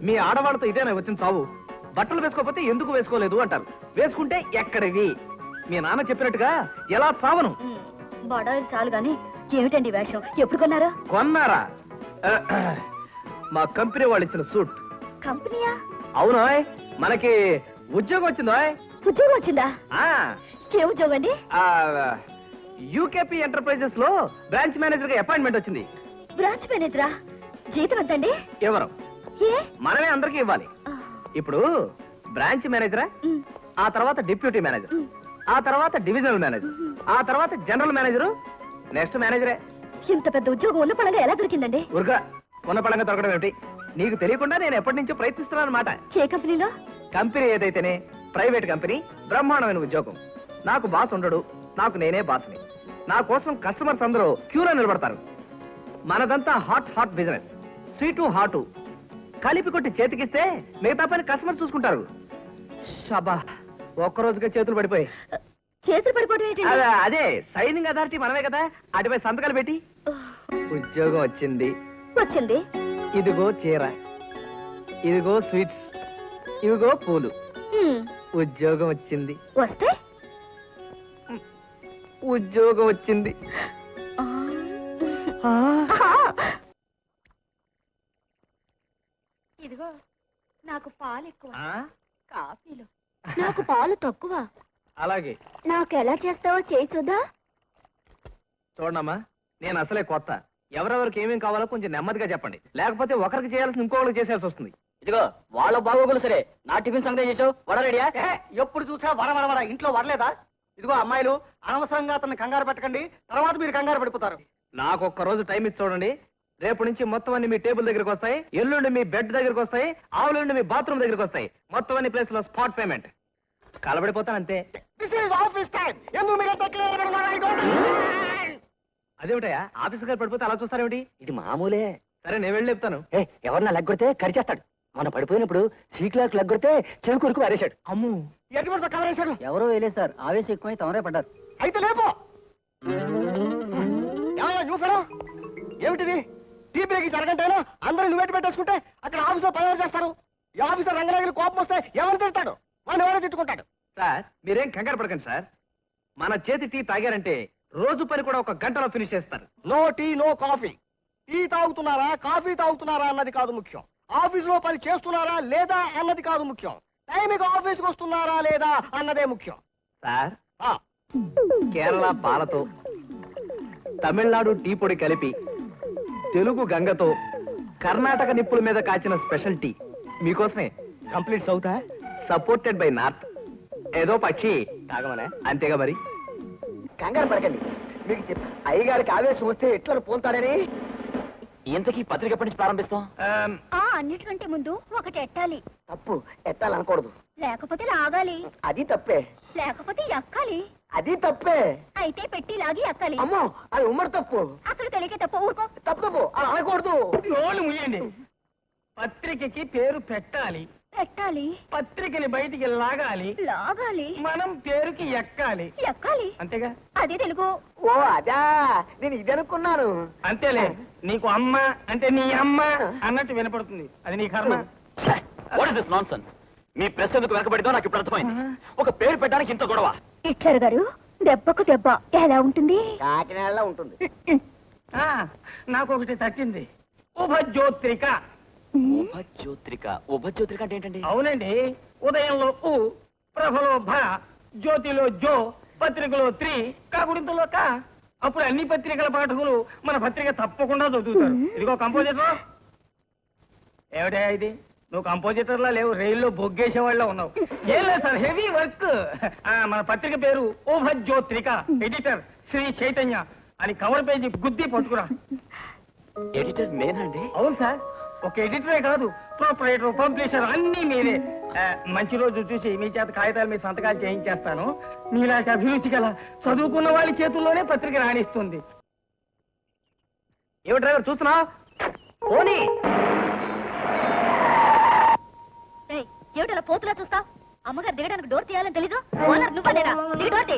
మీ ఆడవాళ్ళతో ఇదేనా వచ్చిన చావు? బట్టలు వేసుకోకపోతే ఎందుకు వేసుకోలేదు అంటారు, వేసుకుంటే ఎక్కడివి? మీ నాన్న చెప్పినట్టుగా ఎలా చావను? బడాయిలు చాలు గాని ఏమిటండి వేషం? ఎప్పుడు కొన్నారా? కొన్నారా? మా కంపెనీ వాళ్ళు ఇచ్చిన సూట్. కంపెనీయా? అవునా, మనకి ఉద్యోగం వచ్చిందో. ఉద్యోగం వచ్చిందా? ఏ ఉద్యోగం అండి? యూకేపీ ఎంటర్ప్రైజెస్ లో బ్రాంచ్ మేనేజర్ గా అపాయింట్మెంట్ వచ్చింది. బ్రాంచ్ మేనేజరా? జీతం ఎంతండి? ఎవరు? మనమే అందరికి ఇవ్వాలి. ఇప్పుడు బ్రాంచ్ మేనేజరా, ఆ తర్వాత డిప్యూటీ మేనేజర్, ఆ తర్వాత డివిజనల్ మేనేజర్, ఆ తర్వాత జనరల్ మేనేజరు, నెక్స్ట్ మేనేజరే. ఇంత పెద్ద ఉద్యోగం ఉన్న పడంగా ఎలా దొరికిందండి? ఊరుగా ఉన్న పడంగా దొరకడం ఏమిటి? నీకు తెలియకుండా నేను ఎప్పటి నుంచో ప్రయత్నిస్తున్నాను అనమాట. ఏ కంపెనీలో? కంపెనీ ఏదైతేనే ప్రైవేట్ కంపెనీ, బ్రహ్మాండమైన ఉద్యోగం. నాకు బాస్ ఉండడు, నాకు నేనే బాస్ని. నా కోసం కస్టమర్స్ అందరూ క్యూలో నిలబడతారు. మనదంతా hot hot business, sweet hot కలిపి కొట్టి చేతికిస్తే మిగతా పని కస్టమర్ చూసుకుంటారు. షబా, ఒక్కరోజుగా చేతులు పడిపోయి. చేతులు పడిపోవడం? అదే సైనింగ్ అథారిటీ మనమే కదా, అటుపై సంతకాలు పెట్టి. ఉద్యోగం వచ్చింది. వచ్చింది. ఇదిగో చీర, ఇదిగో స్వీట్స్, ఇదిగో పూలు. ఉద్యోగం వచ్చింది. వస్తే ఉద్యోగం వచ్చింది. ఇదిగో నాకు పాలు ఎక్కువ, కాఫీలో నాకు పాలు తక్కువ. అలాగే. నాకు ఎలా చేస్తావో చేయి చూద్దా? చూడమ్మా, నేను అసలే కొత్త. ఎవరెవరికి ఏమేం కావాలో కొంచెం నెమ్మదిగా చెప్పండి, లేకపోతే ఒకరికి చేయాల్సిన ఇంకొకరికి చేసేయాల్సి వస్తుంది. ఇదిగో వాళ్ళ బాగోగులు సరే, నా టిఫిన్ సంగతి చేసావు. వడ రెడీయా? ఎప్పుడు చూసా వడ ఇంట్లో వడలేదా? ఇదిగో అమ్మాయిలు, అనవసరంగా అతన్ని కంగారు పెట్టకండి, తర్వాత మీరు కంగారు పడిపోతారు. నాకు ఒక్క రోజు టైం ఇచ్చి చూడండి. రేపు నుంచి మొత్తం అన్ని మీ టేబుల్ దగ్గరికి వస్తాయి, ఎల్లుండి మీ బెడ్ దగ్గరికి వస్తాయి, ఆవులుండి మీ బాత్రూమ్ దగ్గరికి వస్తాయి. మొత్తం అన్ని ప్లేస్ లో స్పాట్ పేమెంట్. కలబడిపోతాను అంతే. అదేమిటయా ఆఫీస్ గారు పడిపోతే అలా చూస్తారేమిటి? ఇది మామూలే. సరే నేను వెళ్ళి చెప్తాను. ఎవరన్నా లెగ్గొడితే కరిచేస్తాడు. మనం పడిపోయినప్పుడు సీక్లాక్ లెగ్గొడితే చెవి కొరకు అరేశాడు. అమ్ము, ఎటువంటి కలరేశాడు? ఎవరో వేలేదు సార్, ఆవేశం ఎక్కువై తమరే పడ్డారు. అయితే లేపో. ఏమిటిది? టీ బ్రేక్ అరగంటైనా అందరూ నువ్వేటి పెట్టేసుకుంటే అక్కడ ఆఫీసులో పని చేస్తారు. ఈ ఆఫీసర్ రంగరాగిలు కోపం వస్తే ఎవరు తిడతాడు? వాడిని ఎవరో తిట్టుకుంటాడు. సార్ మీరేం కంగారు పడకండి సార్. మన చేతి టీ తాగారంటే రోజు పని కూడా ఒక గంటలో ఫినిష్ చేస్తారు. No tea no coffee. Tea తాగుతున్నారా కాఫీ తాగుతున్నారా అన్నది కాదు ముఖ్యం, ఆఫీసులో పని చేస్తున్నారా లేదా అన్నది కాదు ముఖ్యం, టైంకి ఆఫీస్కి వస్తున్నారా లేదా అన్నదే ముఖ్యం. సార్, కేరళ పాలతో తమిళనాడు టీ పొడి కలిపి తెలుగు గంగతో కర్ణాటక నిప్పుల మీద కాచిన స్పెషల్ టీ మీకోసమే. Complete సౌతా, supported by north. ఏదో పక్షి తాగమనే, అంతేగా మరి. కంగారు పడకండి, మీకు అయ్యగారికి ఆవేశం వస్తే ఎట్లా పోతాడని. ఇంతకీ పత్రిక ఎప్పటి నుంచి ప్రారంభిస్తాం? అన్నిటికంటే ముందు ఒకటి ఎట్టాలి. తప్పు, ఎత్తాలనకూడదు. లేకపోతే లాగాలి. అది తప్పే. లేకపోతే ఎక్కాలి. అది తప్పే. అయితే పెట్టి లాగి ఎక్కాలి. అమ్మో, అది ఉమ్మడి తప్పు. అసలు తెలియకే తప్పు. ఊరుకో. తప్పు అలా అనకూడదు. ముయ్యండి. పత్రికకి పేరు పెట్టాలి, పెట్టాలి. పత్రికని బయటికి లాగాలి, లాగాలి. మనం పేరుకి ఎక్కాలి. ఎక్కాలి. అంతేగా? అదే తెలుగు. ఓ అదా, నేను ఇది అనుకున్నాను. అంతేలే, నీకు అమ్మ అంటే నీ అమ్మ అన్నట్టు వినపడుతుంది, అది నీ కర్మ. నాన్సెన్స్. మీ ప్రెస్ ఎందుకు వెనకబడిదో నాకు ఇప్పుడు అర్థమైంది. ఒక పేరు పెట్టడానికి ఇంత గొడవ. హిట్లర్ గారు దెబ్బకు దెబ్బ ఎలా ఉంటుంది? కాకినాడలో ఉంటుంది. నాకు ఒకటి తట్టింది. ఉభజ్యోత్రిక. ఉపజ్యోత్రిక. ఉపజ్యోత్రిక అంటే ఏంటండి? అవునండి, ఉదయంలో ఉ, ప్రభలో భ, జ్యోతిలో జో, పత్రికలో త్రి, కాకుడింతలో కా. అప్పుడు అన్ని పత్రికల పాఠకులు మన పత్రిక తప్పకుండా చదువుతారు. ఇదిగో కంపోజిటర్. ఏమిటా ఇది? నువ్వు కంపోజిటర్లా లేవు, రైల్లో బొగ్గేసే వాళ్ళ ఉన్నావు. ఏం లేదు సార్, హెవీ వర్క్. మన పత్రిక పేరు ఉభజ్యోత్రిక, ఎడిటర్ శ్రీ చైతన్య అని కవర్ పేజీ గుద్ది పట్టుకురా. ఎడిటర్ నేనండి? అవును సార్, ఒక ఎడిటరే కాదు, ప్రొపరేటర్, పబ్లిషర్ అన్నీ మీరే. మంచి రోజు చూసి మీ చేత కాగితాలు మీ సంతకాలు చేయించేస్తాను. మీలాంటి అభిరుచి గల చదువుకున్న వాళ్ళ చేతుల్లోనే పత్రిక రాణిస్తుంది. ఏమి డ్రైవర్ చూస్తున్నా? పోనీ. ఏమిటలా పోతులా చూస్తా? అమ్మగారు దిగడానికి డోర్ తీయాలని తెలీదు? ఓనర్ నువ్వనేనా? నీ డోర్ తీ.